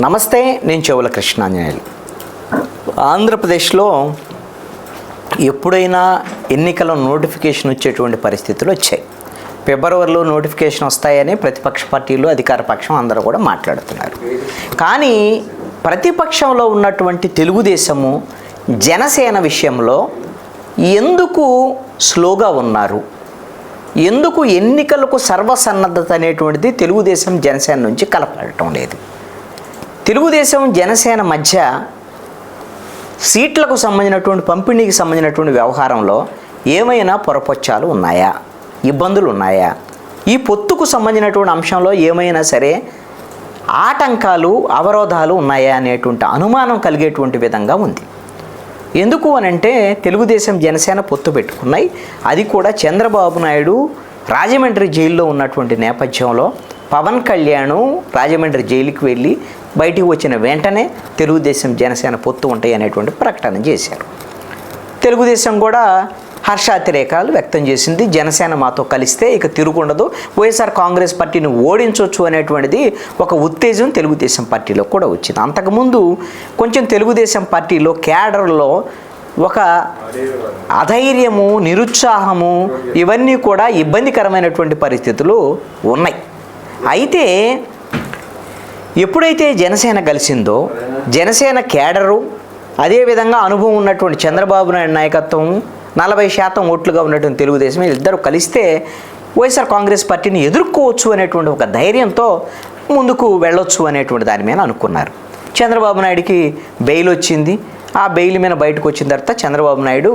నమస్తే, నేను చెవుల కృష్ణాంజనేయులు. ఆంధ్రప్రదేశ్లో ఎప్పుడైనా ఎన్నికల నోటిఫికేషన్ వచ్చేటువంటి పరిస్థితులు వచ్చాయి. ఫిబ్రవరిలో నోటిఫికేషన్ వస్తాయని ప్రతిపక్ష పార్టీలు, అధికార పక్షం అందరూ కూడా మాట్లాడుతున్నారు. కానీ ప్రతిపక్షంలో ఉన్నటువంటి తెలుగుదేశము, జనసేన విషయంలో ఎందుకు స్లోగా ఉన్నారు? ఎందుకు ఎన్నికలకు సర్వసన్నద్ధత అనేటువంటిది తెలుగుదేశం జనసేన నుంచి కలపడటం లేదు? తెలుగుదేశం జనసేన మధ్య సీట్లకు సంబంధించినటువంటి పంపిణీకి సంబంధించినటువంటి వ్యవహారంలో ఏమైనా పొరపచ్చాలు ఉన్నాయా? ఇబ్బందులు ఉన్నాయా? ఈ పొత్తుకు సంబంధించినటువంటి అంశంలో ఏమైనా సరే ఆటంకాలు, అవరోధాలు ఉన్నాయా అనేటువంటి అనుమానం కలిగేటువంటి విధంగా ఉంది. ఎందుకు అనంటే తెలుగుదేశం జనసేన పొత్తు పెట్టుకున్నాయి. అది కూడా చంద్రబాబు నాయుడు రాజమండ్రి జైల్లో ఉన్నటువంటి నేపథ్యంలో పవన్ కళ్యాణ్ రాజమండ్రి జైలుకి వెళ్ళి బయటికి వచ్చిన వెంటనే తెలుగుదేశం జనసేన పొత్తు ఉంటాయి అనేటువంటి ప్రకటన చేశారు. తెలుగుదేశం కూడా హర్షాతిరేకాలు వ్యక్తం చేసింది. జనసేన మాతో కలిస్తే ఇక తిరుగుండదు, వైఎస్ఆర్ కాంగ్రెస్ పార్టీని ఓడించవచ్చు అనేటువంటిది ఒక ఉత్తేజం తెలుగుదేశం పార్టీలో కూడా వచ్చింది. అంతకుముందు కొంచెం తెలుగుదేశం పార్టీలో క్యాడర్లో ఒక అధైర్యము, నిరుత్సాహము, ఇవన్నీ కూడా ఇబ్బందికరమైనటువంటి పరిస్థితులు ఉన్నాయి. అయితే ఎప్పుడైతే జనసేన కలిసిందో, జనసేన క్యాడరు, అదేవిధంగా అనుభవం ఉన్నటువంటి చంద్రబాబు నాయుడు నాయకత్వం, 40% ఓట్లుగా ఉన్నటువంటి తెలుగుదేశం, ఇద్దరు కలిస్తే వైఎస్ఆర్ కాంగ్రెస్ పార్టీని ఎదుర్కోవచ్చు అనేటువంటి ఒక ధైర్యంతో ముందుకు వెళ్ళొచ్చు అనేటువంటి దాని మీద అనుకున్నారు. చంద్రబాబు నాయుడికి బెయిల్ వచ్చింది. ఆ బెయిల్ మీద బయటకు వచ్చిన తర్వాత చంద్రబాబు నాయుడు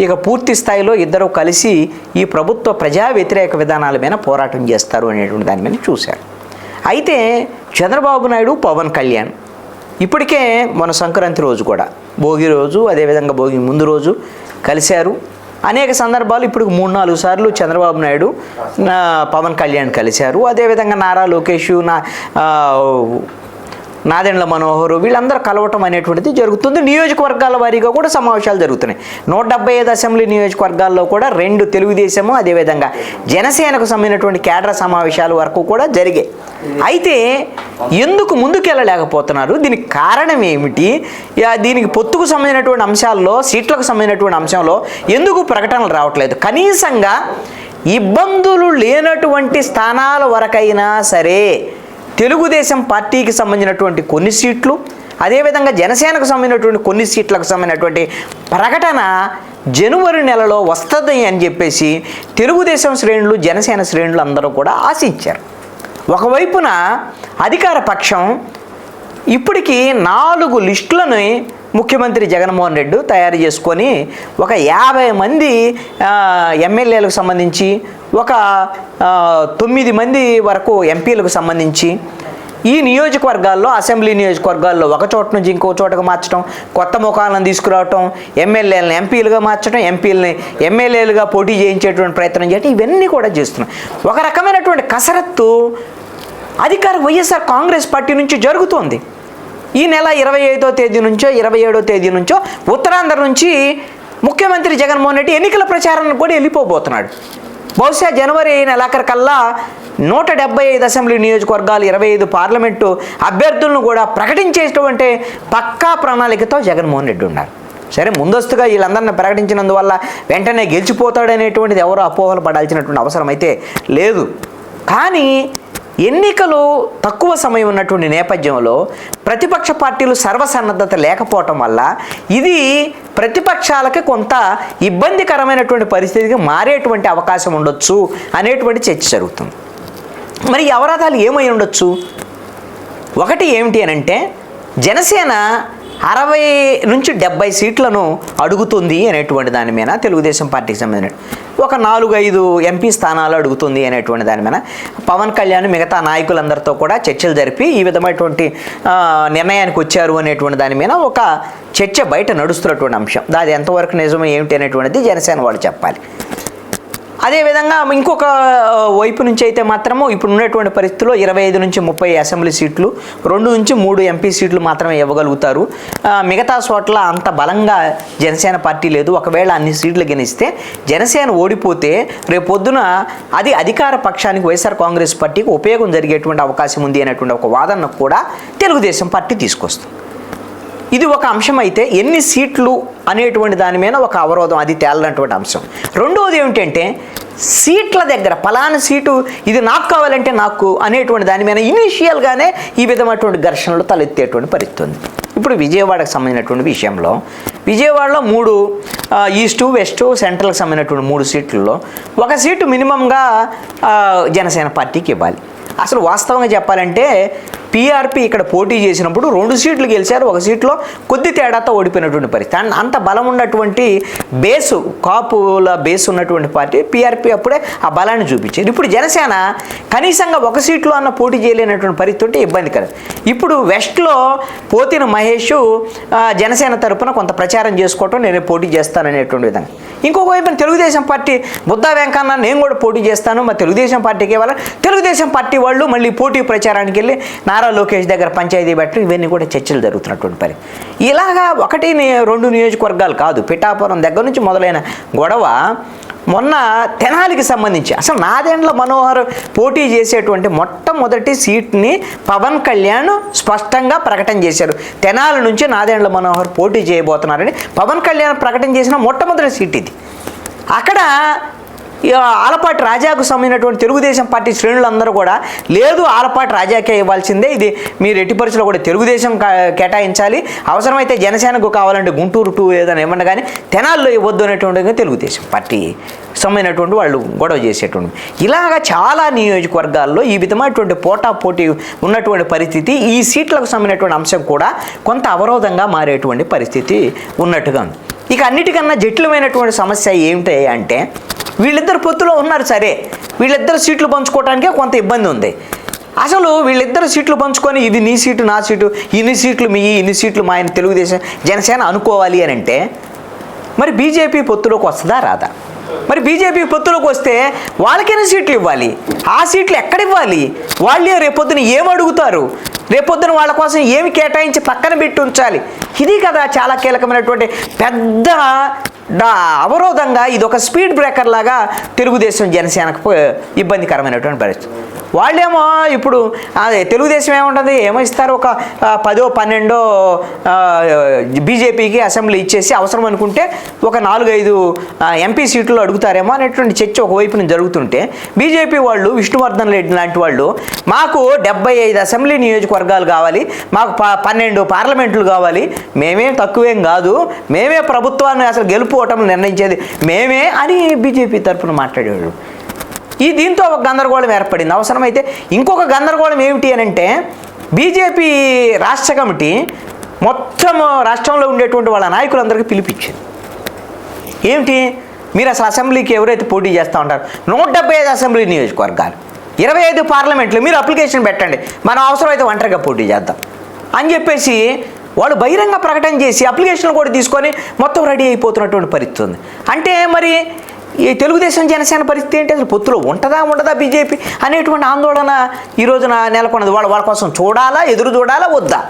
ఇక పూర్తి స్థాయిలో ఇద్దరు కలిసి ఈ ప్రభుత్వ ప్రజా వ్యతిరేక విధానాల మీద పోరాటం చేస్తారు అనేటువంటి దాని మీద చూశారు. అయితే చంద్రబాబు నాయుడు, పవన్ కళ్యాణ్ ఇప్పటికే మన సంక్రాంతి రోజు కూడా, భోగి రోజు, అదేవిధంగా భోగి ముందు రోజు కలిశారు. అనేక సందర్భాలు ఇప్పుడు 3-4 సార్లు చంద్రబాబు నాయుడు, పవన్ కళ్యాణ్ కలిశారు. అదేవిధంగా నారా లోకేష్, నాదెండ్ల మనోహర్, వీళ్ళందరూ కలవటం అనేటువంటిది జరుగుతుంది. నియోజకవర్గాల వారీగా కూడా సమావేశాలు జరుగుతున్నాయి. 175 అసెంబ్లీ నియోజకవర్గాల్లో కూడా 2 తెలుగుదేశము, అదేవిధంగా జనసేనకు సంబంధించినటువంటి కేడర్ సమావేశాల వరకు కూడా జరిగాయి. అయితే ఎందుకు ముందుకెళ్ళలేకపోతున్నారు? దీనికి కారణం ఏమిటి? దీనికి పొత్తుకు సంబంధించినటువంటి అంశాల్లో, సీట్లకు సంబంధించినటువంటి అంశంలో ఎందుకు ప్రకటనలు రావట్లేదు? కనీసంగా ఇబ్బందులు లేనటువంటి స్థానాల వరకైనా సరే తెలుగుదేశం పార్టీకి సంబంధించినటువంటి కొన్ని సీట్లు, అదేవిధంగా జనసేనకు సంబంధించినటువంటి కొన్ని సీట్లకు సంబంధించినటువంటి ప్రకటన జనవరి నెలలో వస్తుంది అని చెప్పేసి తెలుగుదేశం శ్రేణులు, జనసేన శ్రేణులు అందరూ కూడా ఆశించారు. ఒకవైపున అధికార పక్షం ఇప్పటికీ 4 లిస్టులను ముఖ్యమంత్రి జగన్మోహన్ రెడ్డి తయారు చేసుకొని ఒక 50 మంది ఎమ్మెల్యేలకు సంబంధించి, ఒక 9 మంది వరకు ఎంపీలకు సంబంధించి ఈ నియోజకవర్గాల్లో, అసెంబ్లీ నియోజకవర్గాల్లో ఒక చోట నుంచి ఇంకో చోటకు మార్చడం, కొత్త ముఖాలను తీసుకురావటం, ఎమ్మెల్యేలను ఎంపీలుగా మార్చడం, ఎంపీలని ఎమ్మెల్యేలుగా పోటీ చేయించేటువంటి ప్రయత్నం చేయడం, ఇవన్నీ కూడా చేస్తున్నాం. ఒక రకమైనటువంటి కసరత్తు అధికార వైఎస్ఆర్ కాంగ్రెస్ పార్టీ నుంచి జరుగుతోంది. ఈ నెల 25వ తేదీ నుంచో 27వ తేదీ నుంచో ఉత్తరాంధ్ర నుంచి ముఖ్యమంత్రి జగన్మోహన్ రెడ్డి ఎన్నికల ప్రచారానికి కూడా వెళ్ళిపోబోతున్నాడు. బహుశా జనవరి నెలాఖరికల్లా 175 అసెంబ్లీ నియోజకవర్గాలు, 25 పార్లమెంటు అభ్యర్థులను కూడా ప్రకటించేటువంటి పక్కా ప్రణాళికతో జగన్మోహన్ రెడ్డి ఉన్నారు. సరే, ముందస్తుగా వీళ్ళందరినీ ప్రకటించినందువల్ల వెంటనే గెలిచిపోతాడనేటువంటిది ఎవరో అపోహలు పడాల్సినటువంటి అవసరం అయితే లేదు. కానీ ఎన్నికలు తక్కువ సమయం ఉన్నటువంటి నేపథ్యంలో ప్రతిపక్ష పార్టీలు సర్వసన్నద్ధత లేకపోవటం వల్ల ఇది ప్రతిపక్షాలకి కొంత ఇబ్బందికరమైనటువంటి పరిస్థితికి మారేటువంటి అవకాశం ఉండొచ్చు అనేటువంటి చర్చ జరుగుతుంది. మరి ఈ అవరోధాలు ఏమై ఉండొచ్చు? ఒకటి ఏమిటి అనంటే, జనసేన 60 నుంచి 70 సీట్లను అడుగుతుంది అనేటువంటి దాని మీద తెలుగుదేశం పార్టీకి సంబంధించిన ఒక 4-5 ఎంపీ స్థానాలు అడుగుతుంది అనేటువంటి దాని మీద పవన్ కళ్యాణ్ మిగతా నాయకులందరితో కూడా చర్చలు జరిపి ఈ విధమైనటువంటి నిర్ణయానికి వచ్చారు అనేటువంటి దాని మీద ఒక చర్చ బయట నడుస్తున్నటువంటి అంశం. అది ఎంతవరకు నిజమో ఏమిటి అనేటువంటిది జనసేన వాళ్ళు చెప్పాలి. అదేవిధంగా ఇంకొక వైపు నుంచి అయితే మాత్రము ఇప్పుడు ఉన్నటువంటి పరిస్థితుల్లో 25 నుంచి 30 అసెంబ్లీ సీట్లు, 2 నుంచి 3 ఎంపీ సీట్లు మాత్రమే ఇవ్వగలుగుతారు. మిగతా చోట్ల అంత బలంగా జనసేన పార్టీ లేదు. ఒకవేళ అన్ని సీట్లు గెలిస్తే జనసేన ఓడిపోతే రేపొద్దున అది అధికార పక్షానికి వైఎస్ఆర్ కాంగ్రెస్ పార్టీకి ఉపయోగం జరిగేటువంటి అవకాశం ఉంది అనేటువంటి ఒక వాదనను కూడా తెలుగుదేశం పార్టీ తీసుకొస్తుంది. ఇది ఒక అంశం అయితే ఎన్ని సీట్లు అనేటువంటి దాని మీద ఒక అవరోధం, అది తేలనటువంటి అంశం. రెండవది ఏమిటంటే సీట్ల దగ్గర పలానా సీటు ఇది నాకు కావాలంటే నాకు అనేటువంటి దాని మీద ఇనీషియల్గానే ఈ విధమైనటువంటి ఘర్షణలు తలెత్తేటువంటి పరిస్థితి ఉంది. ఇప్పుడు విజయవాడకు సంబంధించినటువంటి విషయంలో విజయవాడలో 3 ఈస్టు వెస్టు సెంట్రల్కి సంబంధించినటువంటి 3 సీట్లలో ఒక సీటు మినిమంగా జనసేన పార్టీకి ఇవ్వాలి. అసలు వాస్తవంగా చెప్పాలంటే పీఆర్పీ ఇక్కడ పోటీ చేసినప్పుడు 2 సీట్లు గెలిచారు, 1 సీట్లో కొద్ది తేడాతో ఓడిపోయినటువంటి పరిస్థితి. అంత బలం ఉన్నటువంటి బేసు, కాపుల బేస్ ఉన్నటువంటి పార్టీ పీఆర్పీ అప్పుడే ఆ బలాన్ని చూపించారు. ఇప్పుడు జనసేన కనీసంగా 1 సీట్లో అన్న పోటీ చేయలేనటువంటి పరిస్థితి ఇబ్బందికరం. ఇప్పుడు వెస్ట్లో పోతిన మహేష్ జనసేన తరపున కొంత ప్రచారం చేసుకోవటం, నేను పోటీ చేస్తాననేటువంటి విధంగా. ఇంకొక వైపున తెలుగుదేశం పార్టీ బుద్ధా వెంకన్న నేను కూడా పోటీ చేస్తాను, మా తెలుగుదేశం పార్టీకి ఇవ్వాలి. తెలుగుదేశం పార్టీ వాళ్ళు మళ్ళీ పోటీ ప్రచారానికి వెళ్ళి నారా లోకేష్ దగ్గర పంచాయతీ పెట్టడం, ఇవన్నీ కూడా చర్చలు జరుగుతున్నటువంటి పని. ఇలాగా 1-2 నియోజకవర్గాలు కాదు, పిఠాపురం దగ్గర నుంచి మొదలైన గొడవ మొన్న తెనాలికి సంబంధించి అసలు నాదెండ్ల మనోహర్ పోటీ చేసేటువంటి మొట్టమొదటి సీట్ని పవన్ కళ్యాణ్ స్పష్టంగా ప్రకటన చేశారు. తెనాలి నుంచి నాదెండ్ల మనోహర్ పోటీ చేయబోతున్నారని పవన్ కళ్యాణ్ ప్రకటన చేసిన మొట్టమొదటి సీట్ ఇది. అక్కడ ఆలపాటి రాజాకు సంబంధించినటువంటి తెలుగుదేశం పార్టీ శ్రేణులందరూ కూడా లేదు ఆలపాటి రాజాకే ఇవ్వాల్సిందే, ఇది మీరు ఎట్టి పరిస్థితుల్లో కూడా తెలుగుదేశం కేటాయించాలి, అవసరమైతే జనసేనకు కావాలంటే గుంటూరు 2 ఏదైనా ఇవ్వండి కానీ తెనాల్లో ఇవ్వద్దు అనేటువంటి తెలుగుదేశం పార్టీ సంబంధించినటువంటి వాళ్ళు గొడవ చేసేటువంటి. ఇలాగా చాలా నియోజకవర్గాల్లో ఈ విధమైనటువంటి పోటీ ఉన్నటువంటి పరిస్థితి, ఈ సీట్లకు సంబంధించినటువంటి అంశం కూడా కొంత అవరోధంగా మారేటువంటి పరిస్థితి ఉన్నట్టుగా ఉంది. ఇక అన్నిటికన్నా జటిలమైనటువంటి సమస్య ఏమిటి అంటే వీళ్ళిద్దరు పొత్తులో ఉన్నారు సరే, వీళ్ళిద్దరు సీట్లు పంచుకోవడానికే కొంత ఇబ్బంది ఉంది. అసలు వీళ్ళిద్దరు సీట్లు పంచుకొని ఇది నీ సీటు నా సీటు, ఇన్ని సీట్లు మీ ఇన్ని సీట్లు మా ఆయన తెలుగుదేశం జనసేన అనుకోవాలి అని అంటే మరి బీజేపీ పొత్తులోకి వస్తుందా రాదా? మరి బీజేపీ పొత్తులోకి వస్తే వాళ్ళకైనా సీట్లు ఇవ్వాలి, ఆ సీట్లు ఎక్కడ ఇవ్వాలి? వాళ్ళే రేపొద్దున ఏమడుగుతారు, రేపొద్దున వాళ్ళ కోసం ఏమి కేటాయించి పక్కన పెట్టి ఉంచాలి? ఇది కదా చాలా కీలకమైనటువంటి పెద్ద అవరోధంగా ఇది ఒక స్పీడ్ బ్రేకర్ లాగా తెలుగుదేశం జనసేనకు ఇబ్బందికరమైనటువంటి పరిస్థితి. వాళ్ళేమో ఇప్పుడు తెలుగుదేశం ఏముంటుంది, ఏమో ఇస్తారు, ఒక 10-12 బీజేపీకి అసెంబ్లీ ఇచ్చేసి అవసరం అనుకుంటే ఒక 4-5 ఎంపీ సీట్లు అడుగుతారేమో అనేటువంటి చర్చ ఒకవైపు నుంచి జరుగుతుంటే బీజేపీ వాళ్ళు విష్ణువర్ధన్ రెడ్డి లాంటి వాళ్ళు మాకు 75 అసెంబ్లీ నియోజకవర్గాలు కావాలి, మాకు 12 పార్లమెంట్లు కావాలి, మేమేం తక్కువేం కాదు, మేమే ప్రభుత్వాన్ని అసలు గెలుపుకోవటం నిర్ణయించేది మేమే అని బీజేపీ తరఫున మాట్లాడేవాళ్ళు. దీంతో ఒక గందరగోళం ఏర్పడింది. అవసరమైతే ఇంకొక గందరగోళం ఏమిటి అని అంటే బీజేపీ రాష్ట్ర కమిటీ మొత్తం రాష్ట్రంలో ఉండేటువంటి వాళ్ళ నాయకులందరికీ పిలిపించింది. ఏమిటి, మీరు అసలు అసెంబ్లీకి ఎవరైతే పోటీ చేస్తూ ఉంటారు 175 అసెంబ్లీ నియోజకవర్గాలు, 25 పార్లమెంట్లు, మీరు అప్లికేషన్ పెట్టండి, మనం అవసరమైతే ఒంటరిగా పోటీ చేద్దాం అని చెప్పేసి వాళ్ళు బహిరంగ ప్రకటన చేసి అప్లికేషన్లు కూడా తీసుకొని మొత్తం రెడీ అయిపోతున్నటువంటి పరిస్థితి ఉంది. అంటే మరి ఈ తెలుగుదేశం జనసేన పరిస్థితి ఏంటి, అసలు పొత్తులో ఉండదా బీజేపీ అనేటువంటి ఆందోళన ఈ రోజున నెలకొన్నది. వాళ్ళ కోసం ఎదురు చూడాలా వద్దా?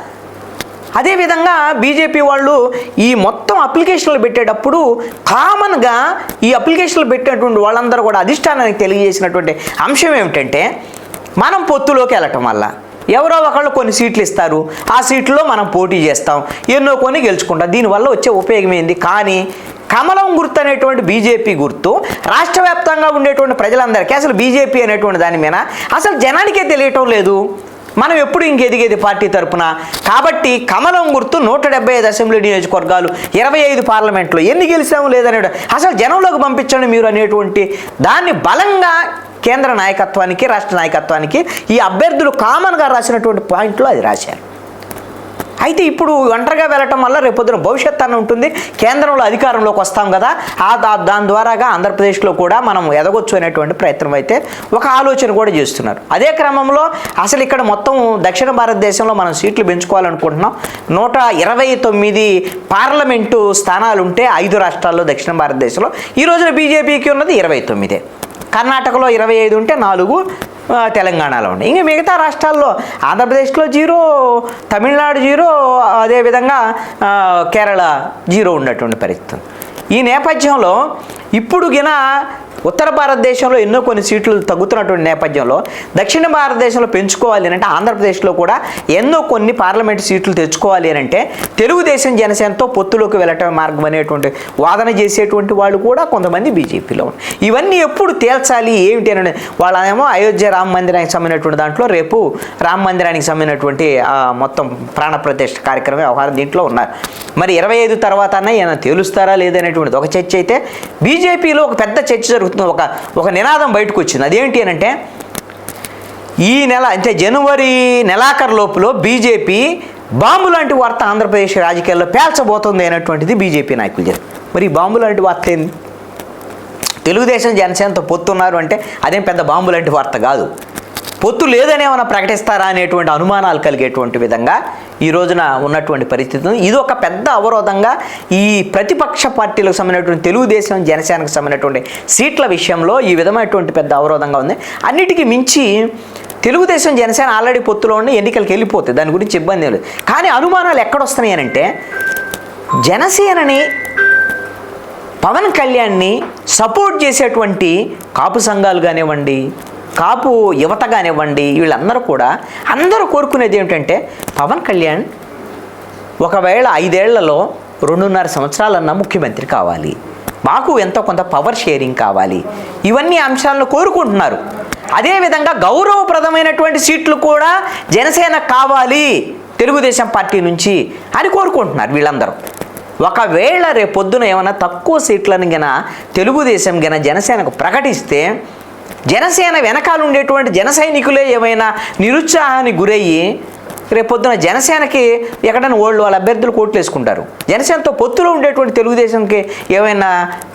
అదేవిధంగా బీజేపీ వాళ్ళు ఈ మొత్తం అప్లికేషన్లు పెట్టేటప్పుడు కామన్గా ఈ అప్లికేషన్లు పెట్టినటువంటి వాళ్ళందరూ కూడా అధిష్టానానికి తెలియజేసినటువంటి అంశం ఏమిటంటే మనం పొత్తులోకి వెళ్ళటం వల్ల ఎవరో ఒకళ్ళు కొన్ని సీట్లు ఇస్తారు, ఆ సీట్లో మనం పోటీ చేస్తాం, ఎన్నో కొన్ని గెలుచుకుంటాం, దీనివల్ల వచ్చే ఉపయోగం ఏంది? కానీ కమలం గుర్తు అనేటువంటి బీజేపీ గుర్తు రాష్ట్ర వ్యాప్తంగా ఉండేటువంటి ప్రజలందరికీ అసలు బీజేపీ అనేటువంటి దాని మీద అసలు జనానికే తెలియటం లేదు. మనం ఎప్పుడు ఇంకెదిగేది పార్టీ తరపున. కాబట్టి కమలం గుర్తు 175 అసెంబ్లీ నియోజకవర్గాలు, 25 పార్లమెంట్లో ఎన్ని గెలిచాము లేదనే అసలు జనంలోకి పంపించండి మీరు అనేటువంటి దాన్ని బలంగా కేంద్ర నాయకత్వానికి రాష్ట్ర నాయకత్వానికి ఈ అభ్యర్థులు కామన్గా రాసినటువంటి పాయింట్లో అది రాశారు. అయితే ఇప్పుడు ఒంటరిగా వెళ్ళటం వల్ల రేపొద్దున భవిష్యత్తు అన్న ఉంటుంది, కేంద్రంలో అధికారంలోకి వస్తాం కదా, దాని ద్వారాగా ఆంధ్రప్రదేశ్లో కూడా మనం ఎదగొచ్చు అనేటువంటి ప్రయత్నం అయితే ఒక ఆలోచన కూడా చేస్తున్నారు. అదే క్రమంలో అసలు ఇక్కడ మొత్తం దక్షిణ భారతదేశంలో మనం సీట్లు పెంచుకోవాలనుకుంటున్నాం. 129 పార్లమెంటు స్థానాలు ఉంటే 5 రాష్ట్రాల్లో దక్షిణ భారతదేశంలో ఈ రోజున బీజేపీకి ఉన్నది 29. కర్ణాటకలో 25 ఉంటే 4 తెలంగాణలో ఉన్నాయి. ఇంకా మిగతా రాష్ట్రాల్లో ఆంధ్రప్రదేశ్లో 0, తమిళనాడు 0, అదేవిధంగా కేరళ 0 ఉన్నటువంటి పరిస్థితి. ఈ నేపథ్యంలో ఇప్పుడు ఉత్తర భారతదేశంలో ఎన్నో కొన్ని సీట్లు తగ్గుతున్నటువంటి నేపథ్యంలో దక్షిణ భారతదేశంలో పెంచుకోవాలి అంటే ఆంధ్రప్రదేశ్లో కూడా ఎన్నో కొన్ని పార్లమెంట్ సీట్లు తెచ్చుకోవాలి అంటే తెలుగుదేశం జనసేనతో పొత్తులోకి వెళ్ళటం మార్గం అనేటువంటి వాదన చేసేటువంటి వాళ్ళు కూడా కొంతమంది బీజేపీలో ఉన్నారు. ఇవన్నీ ఎప్పుడు తేల్చాలి ఏమిటి అని వాళ్ళేమో అయోధ్య రామ మందిరానికి సంబంధించినటువంటి దాంట్లో రేపు రామ మందిరానికి సంబంధించినటువంటి మొత్తం ప్రాణప్రతిష్ఠ కార్యక్రమం వ్యవహారం దీంట్లో ఉన్నారు. మరి 25 తర్వాత ఏమైనా తేలుస్తారా లేదనేటువంటిది ఒక చర్చ అయితే, బీజేపీలో ఒక పెద్ద చర్చ జరుగుతుంది. ఒక నినాదం బయటకు వచ్చింది. అదేంటి అని అంటే ఈ నెల అంటే జనవరి నెలాఖరు లోపులో బీజేపీ బాంబు లాంటి వార్త ఆంధ్రప్రదేశ్ రాజకీయాల్లో పేల్చబోతుంది అనేటువంటిది బీజేపీ నాయకులు చెప్పారు. మరి ఈ బాంబు లాంటి వార్త ఏంది? తెలుగుదేశం జనసేనతో పొత్తున్నారు అంటే అదేం పెద్ద బాంబు లాంటి వార్త కాదు. పొత్తు లేదని ఏమైనా ప్రకటిస్తారా అనేటువంటి అనుమానాలు కలిగేటువంటి విధంగా ఈ రోజున ఉన్నటువంటి పరిస్థితి. ఇది ఒక పెద్ద అవరోధంగా ఈ ప్రతిపక్ష పార్టీలకు సంబంధించినటువంటి తెలుగుదేశం జనసేనకు సంబంధించినటువంటి సీట్ల విషయంలో ఈ విధమైనటువంటి పెద్ద అవరోధంగా ఉంది. అన్నిటికీ మించి తెలుగుదేశం జనసేన ఆల్రెడీ పొత్తులో ఉండి ఎన్నికలకు వెళ్ళిపోతుంది, దాని గురించి ఇబ్బంది లేదు. కానీ అనుమానాలు ఎక్కడొస్తున్నాయి అంటే జనసేనని పవన్ కళ్యాణ్ని సపోర్ట్ చేసేటువంటి కాపు సంఘాలు కానివ్వండి, కాపు యువత కానివ్వండి, వీళ్ళందరూ కూడా అందరూ కోరుకునేది ఏమిటంటే పవన్ కళ్యాణ్ ఒకవేళ 5 ఏళ్లలో 2.5 సంవత్సరాలన్నా ముఖ్యమంత్రి కావాలి, మాకు ఎంతో కొంత పవర్ షేరింగ్ కావాలి, ఇవన్నీ అంశాలను కోరుకుంటున్నారు. అదేవిధంగా గౌరవప్రదమైనటువంటి సీట్లు కూడా జనసేన కావాలి తెలుగుదేశం పార్టీ నుంచి అని కోరుకుంటున్నారు వీళ్ళందరూ. ఒకవేళ రేపొద్దున ఏమైనా తక్కువ సీట్లను తెలుగుదేశం జనసేనకు ప్రకటిస్తే జనసేన వెనకాల ఉండేటువంటి జన సైనికులే ఏమైనా నిరుత్సాహానికి గురయ్యి రేపొద్దున జనసేనకి ఎక్కడైనా వాళ్ళ అభ్యర్థులు ఓట్లు వేసుకుంటారు. జనసేనతో పొత్తులో ఉండేటువంటి తెలుగుదేశంకి ఏమైనా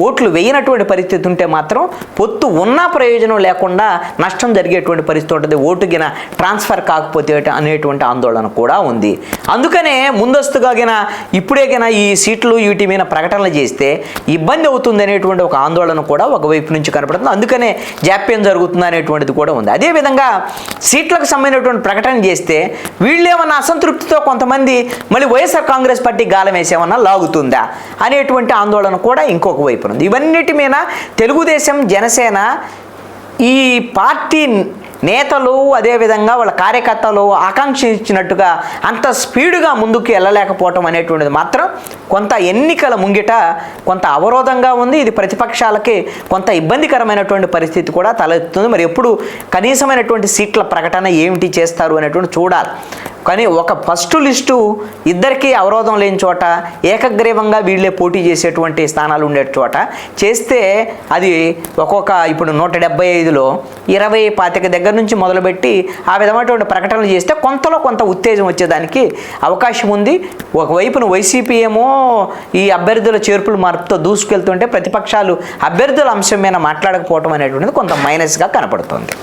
ఓట్లు వేయనటువంటి పరిస్థితి ఉంటే మాత్రం పొత్తు ఉన్నా ప్రయోజనం లేకుండా నష్టం జరిగేటువంటి పరిస్థితి ఉంటుంది, ఓటుగిన ట్రాన్స్ఫర్ కాకపోతే అనేటువంటి ఆందోళన కూడా ఉంది. అందుకనే ముందస్తుగా ఇప్పుడే ఈ సీట్లు వీటి మీద ప్రకటనలు చేస్తే ఇబ్బంది అవుతుంది అనేటువంటి ఒక ఆందోళన కూడా ఒకవైపు నుంచి కనపడుతుంది. అందుకనే జాప్యం జరుగుతుంది అనేటువంటిది కూడా ఉంది. అదేవిధంగా సీట్లకు సంబంధించినటువంటి ప్రకటన చేస్తే వీళ్ళేమన్నా అసంతృప్తితో కొంతమంది మళ్ళీ వైఎస్ఆర్ కాంగ్రెస్ పార్టీ గాలం వేసేమన్నా లాగుతుందా అనేటువంటి ఆందోళన కూడా ఇంకొక వైపు ఉంది. ఇవన్నిటి మీద తెలుగుదేశం జనసేన ఈ పార్టీ నేతలు అదేవిధంగా వాళ్ళ కార్యకర్తలు ఆకాంక్షించినట్టుగా అంత స్పీడ్గా ముందుకు వెళ్ళలేకపోవటం అనేటువంటిది మాత్రం కొంత ఎన్నికల ముంగిట కొంత అవరోధంగా ఉంది. ఇది ప్రతిపక్షాలకి కొంత ఇబ్బందికరమైనటువంటి పరిస్థితి కూడా తలెత్తుతుంది. మరి ఎప్పుడు కనీసమైనటువంటి సీట్ల ప్రకటన ఏమిటి చేస్తారు అనేటువంటి చూడాలి. కానీ ఒక ఫస్ట్ లిస్టు ఇద్దరికీ అవరోధం లేని చోట ఏకగ్రీవంగా వీళ్ళే పోటీ చేసేటువంటి స్థానాలు ఉండే చోట చేస్తే అది ఇప్పుడు 175లో 20-25 దగ్గర నుంచి మొదలుపెట్టి ఆ విధమైనటువంటి ప్రకటనలు చేస్తే కొంతలో కొంత ఉత్తేజం వచ్చేదానికి అవకాశం ఉంది. ఒకవైపున వైసీపీ ఏమో ఈ అభ్యర్థుల చేర్పులు మార్పుతో దూసుకెళ్తుంటే ప్రతిపక్షాలు అభ్యర్థుల అంశం మీద మాట్లాడకపోవడం అనేటువంటిది కొంత మైనస్గా కనపడుతుంది.